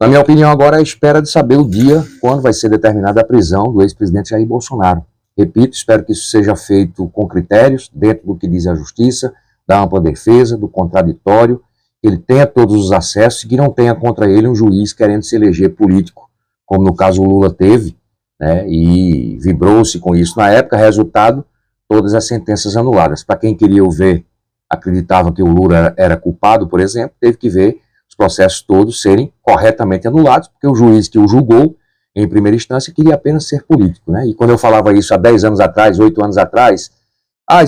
Na minha opinião, agora é a espera de saber o dia quando vai ser determinada a prisão do ex-presidente Jair Bolsonaro. Repito, espero que isso seja feito com critérios, dentro do que diz a justiça, da ampla defesa, do contraditório, que ele tenha todos os acessos e que não tenha contra ele um juiz querendo se eleger político, como no caso o Lula teve, né, e vibrou-se com isso na época. Resultado, todas as sentenças anuladas. Para quem queria ver, acreditava que o Lula era culpado, por exemplo, teve que ver os processos todos serem corretamente anulados, porque o juiz que o julgou, em primeira instância, queria apenas ser político, né? E quando eu falava isso há 10 anos atrás, 8 anos atrás,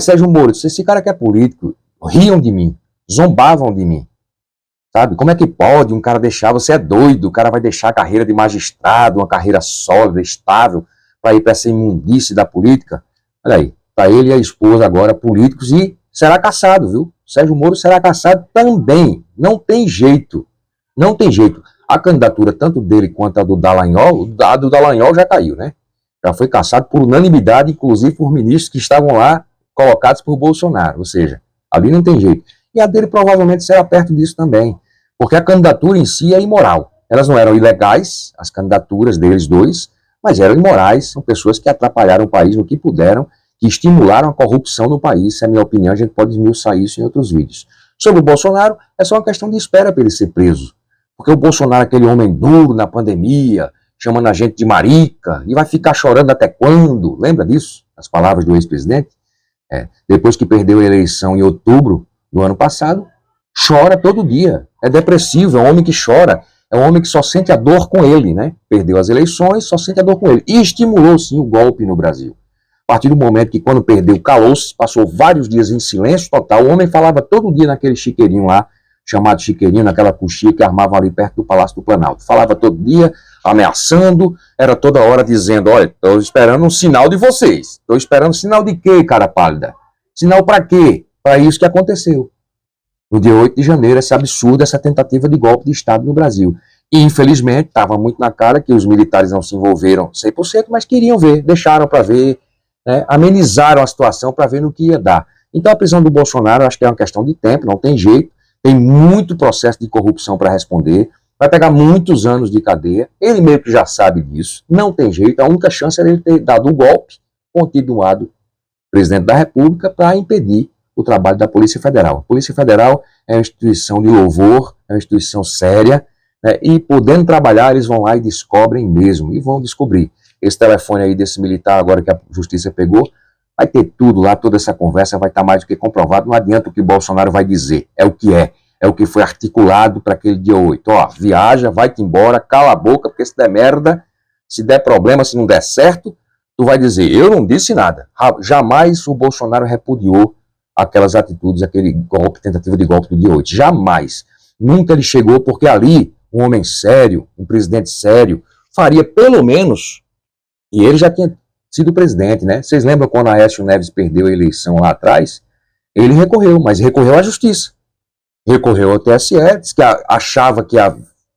Sérgio Moro, esse cara que é político, riam de mim, zombavam de mim, sabe? Como é que pode um cara deixar, você é doido, o cara vai deixar a carreira de magistrado, uma carreira sólida, estável, para ir para essa imundície da política? Olha aí, para ele e a esposa agora políticos, e será caçado, viu? Sérgio Moro será caçado também, não tem jeito, não tem jeito. A candidatura tanto dele quanto a do Dallagnol, a do Dallagnol já caiu, né? Já foi cassado por unanimidade, inclusive por ministros que estavam lá colocados por Bolsonaro, ou seja, ali não tem jeito. E a dele provavelmente será perto disso também, porque a candidatura em si é imoral. Elas não eram ilegais, as candidaturas deles dois, mas eram imorais, são pessoas que atrapalharam o país no que puderam, que estimularam a corrupção no país. Essa é a minha opinião, a gente pode esmiuçar isso em outros vídeos. Sobre o Bolsonaro, é só uma questão de espera para ele ser preso. Porque o Bolsonaro, aquele homem duro na pandemia, chamando a gente de marica, e vai ficar chorando até quando? Lembra disso? As palavras do ex-presidente? Depois que perdeu a eleição em outubro do ano passado, chora todo dia. É depressivo, é um homem que chora, é um homem que só sente a dor com ele, né? Perdeu as eleições, só sente a dor com ele. E estimulou, sim, o golpe no Brasil. A partir do momento que, quando perdeu, calou-se, passou vários dias em silêncio total. O homem falava todo dia naquele chiqueirinho lá, chamado chiqueirinho, naquela coxinha que armavam ali perto do Palácio do Planalto. Falava todo dia, ameaçando, era toda hora dizendo: olha, estou esperando um sinal de vocês. Estou esperando sinal de quê, cara pálida? Sinal para quê? Para isso que aconteceu. No dia 8 de janeiro, esse absurdo, essa tentativa de golpe de Estado no Brasil. E, infelizmente, estava muito na cara que os militares não se envolveram 100%, mas queriam ver, deixaram para ver, né, amenizaram a situação para ver no que ia dar. Então, a prisão do Bolsonaro, acho que é uma questão de tempo, não tem jeito. Tem muito processo de corrupção para responder, vai pegar muitos anos de cadeia, ele meio que já sabe disso, não tem jeito, a única chance é ele ter dado o golpe, continuado presidente da República, para impedir o trabalho da Polícia Federal. A Polícia Federal é uma instituição de louvor, é uma instituição séria, né, e podendo trabalhar, eles vão lá e descobrem mesmo, e vão descobrir. Esse telefone aí desse militar, agora que a Justiça pegou, vai ter tudo lá, toda essa conversa vai estar mais do que comprovado. Não adianta o que o Bolsonaro vai dizer, é o que foi articulado para aquele dia 8. Ó, viaja, vai-te embora, cala a boca, porque se der merda, se der problema, se não der certo, tu vai dizer: eu não disse nada. Jamais o Bolsonaro repudiou aquelas atitudes, aquele golpe, tentativa de golpe do dia 8. Jamais. Nunca ele chegou, porque ali, um homem sério, um presidente sério, faria pelo menos, e ele já tinha sido presidente, né? Vocês lembram quando Aécio Neves perdeu a eleição lá atrás? Ele recorreu, mas recorreu à justiça. Recorreu ao TSE, disse que achava que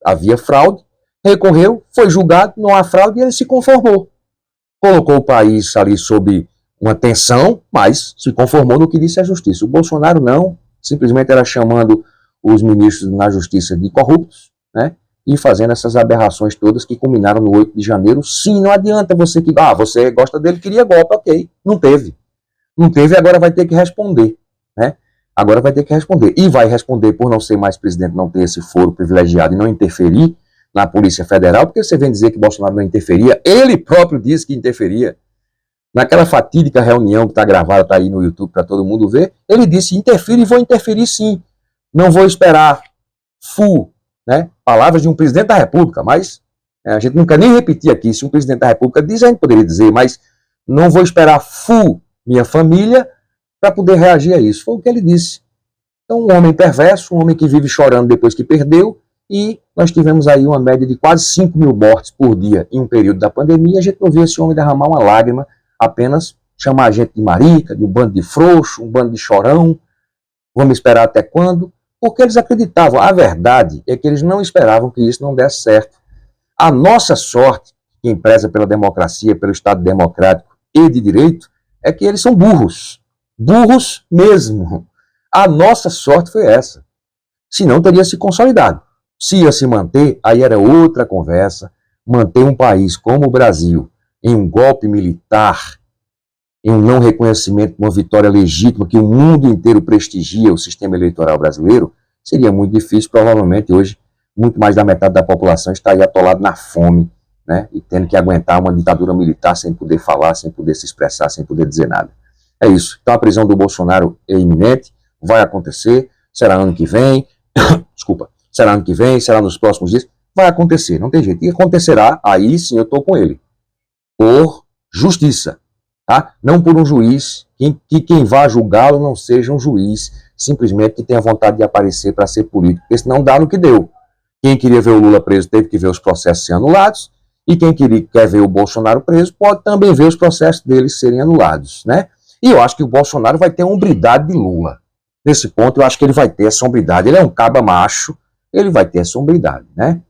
havia fraude, recorreu, foi julgado, não há fraude, e ele se conformou. Colocou o país ali sob uma tensão, mas se conformou no que disse a justiça. O Bolsonaro não, simplesmente era chamando os ministros na justiça de corruptos, né? E fazendo essas aberrações todas que culminaram no 8 de janeiro. Sim, não adianta você que... você gosta dele, queria golpe, ok. Não teve. Não teve, agora vai ter que responder, né? Agora vai ter que responder. E vai responder por não ser mais presidente, não ter esse foro privilegiado e não interferir na Polícia Federal, porque você vem dizer que Bolsonaro não interferia. Ele próprio disse que interferia. Naquela fatídica reunião que está gravada, está aí no YouTube para todo mundo ver, ele disse: interfiro e vou interferir sim. Não vou esperar né? Palavras de um presidente da República, mas a gente não quer nem repetir aqui. Se um presidente da República diz, a gente poderia dizer, mas não vou esperar minha família para poder reagir a isso. Foi o que ele disse. Então, um homem perverso, um homem que vive chorando depois que perdeu, e nós tivemos aí uma média de quase 5 mil mortes por dia em um período da pandemia. A gente não viu esse homem derramar uma lágrima, apenas chamar a gente de marica, de um bando de frouxo, um bando de chorão. Vamos esperar até quando? Porque eles acreditavam. A verdade é que eles não esperavam que isso não desse certo. A nossa sorte, quem preza pela democracia, pelo Estado democrático e de direito, é que eles são burros. Burros mesmo. A nossa sorte foi essa. Senão teria se consolidado. Se ia se manter, aí era outra conversa. Manter um país como o Brasil em um golpe militar, em um não reconhecimento de uma vitória legítima que o mundo inteiro prestigia o sistema eleitoral brasileiro, seria muito difícil. Provavelmente hoje, muito mais da metade da população estaria atolada na fome, né, e tendo que aguentar uma ditadura militar sem poder falar, sem poder se expressar, sem poder dizer nada. É isso. Então a prisão do Bolsonaro é iminente, vai acontecer, será ano que vem, desculpa, será ano que vem, será nos próximos dias, vai acontecer, não tem jeito. E acontecerá, aí sim eu estou com ele, por justiça, tá? Não por um juiz, que quem vá julgá-lo não seja um juiz, simplesmente que tenha vontade de aparecer para ser político, porque senão dá no que deu. Quem queria ver o Lula preso teve que ver os processos serem anulados, e quem quer ver o Bolsonaro preso pode também ver os processos deles serem anulados, né? E eu acho que o Bolsonaro vai ter a hombridade de Lula. Nesse ponto, eu acho que ele vai ter essa hombridade. Ele é um caba macho, ele vai ter essa hombridade, né?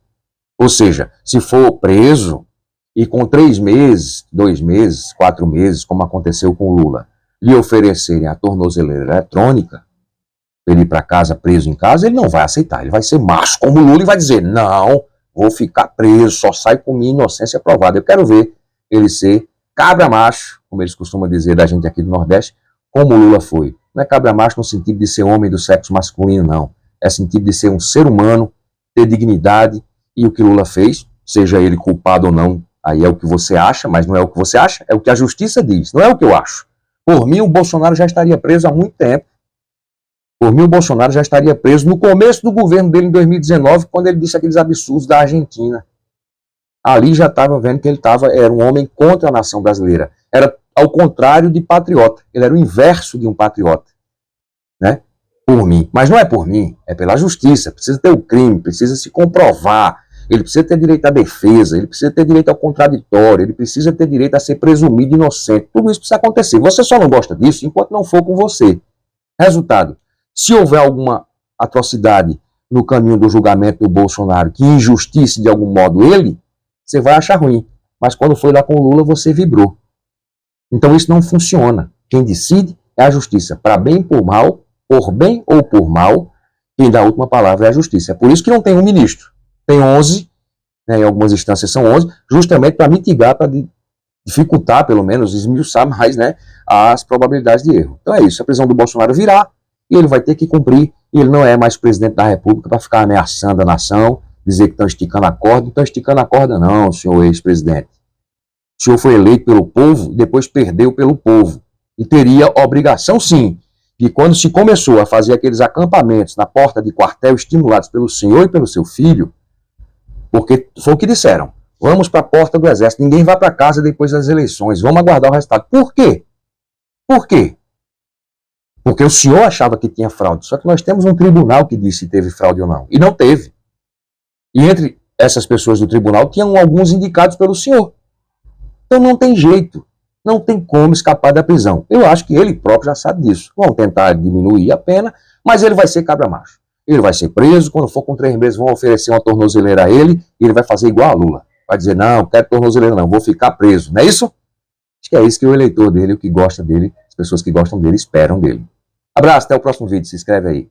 Ou seja, se for preso e com 3 meses, 2 meses, 4 meses, como aconteceu com o Lula, lhe oferecerem a tornozeleira eletrônica, ele ir para casa preso em casa, ele não vai aceitar. Ele vai ser macho como o Lula e vai dizer, não, vou ficar preso, só sai com minha inocência provada. Eu quero ver ele ser cabra macho, como eles costumam dizer da gente aqui do Nordeste, como o Lula foi. Não é cabra macho no sentido de ser homem do sexo masculino, não. É sentido de ser um ser humano, ter dignidade, e o que Lula fez, seja ele culpado ou não, aí é o que você acha, mas não é o que você acha, é o que a justiça diz, não é o que eu acho. Por mim, o Bolsonaro já estaria preso há muito tempo. Por mim, o Bolsonaro já estaria preso no começo do governo dele, em 2019, quando ele disse aqueles absurdos da Argentina. Ali já estava vendo que ele era um homem contra a nação brasileira. Era ao contrário de patriota. Ele era o inverso de um patriota, né? Por mim. Mas não é por mim, é pela justiça. Precisa ter o crime, precisa se comprovar. Ele precisa ter direito à defesa, ele precisa ter direito ao contraditório, ele precisa ter direito a ser presumido inocente. Tudo isso precisa acontecer. Você só não gosta disso enquanto não for com você. Resultado, se houver alguma atrocidade no caminho do julgamento do Bolsonaro que injustice de algum modo ele, você vai achar ruim. Mas quando foi lá com o Lula, você vibrou. Então isso não funciona. Quem decide é a justiça. Para bem ou por mal, por bem ou por mal, quem dá a última palavra é a justiça. É por isso que não tem um ministro. Tem 11, né, em algumas instâncias são 11, justamente para mitigar, para dificultar, pelo menos, esmiuçar mais, né, as probabilidades de erro. Então é isso. A prisão do Bolsonaro virá e ele vai ter que cumprir. E ele não é mais presidente da República para ficar ameaçando a nação, dizer que estão esticando a corda. Não estão esticando a corda não, senhor ex-presidente. O senhor foi eleito pelo povo e depois perdeu pelo povo. E teria obrigação, sim, de quando se começou a fazer aqueles acampamentos na porta de quartel estimulados pelo senhor e pelo seu filho, porque foi o que disseram. Vamos para a porta do exército, ninguém vai para casa depois das eleições, vamos aguardar o resultado. Por quê? Por quê? Porque o senhor achava que tinha fraude, só que nós temos um tribunal que disse se teve fraude ou não, e não teve. E entre essas pessoas do tribunal tinham alguns indicados pelo senhor. Então não tem jeito, não tem como escapar da prisão. Eu acho que ele próprio já sabe disso. Vão tentar diminuir a pena, mas ele vai ser cabra macho. Ele vai ser preso, quando for com 3 meses vão oferecer uma tornozeleira a ele, e ele vai fazer igual a Lula. Vai dizer, não, não quero tornozeleira não, vou ficar preso. Não é isso? Acho que é isso que o eleitor dele, o que gosta dele, as pessoas que gostam dele, esperam dele. Abraço, até o próximo vídeo, se inscreve aí.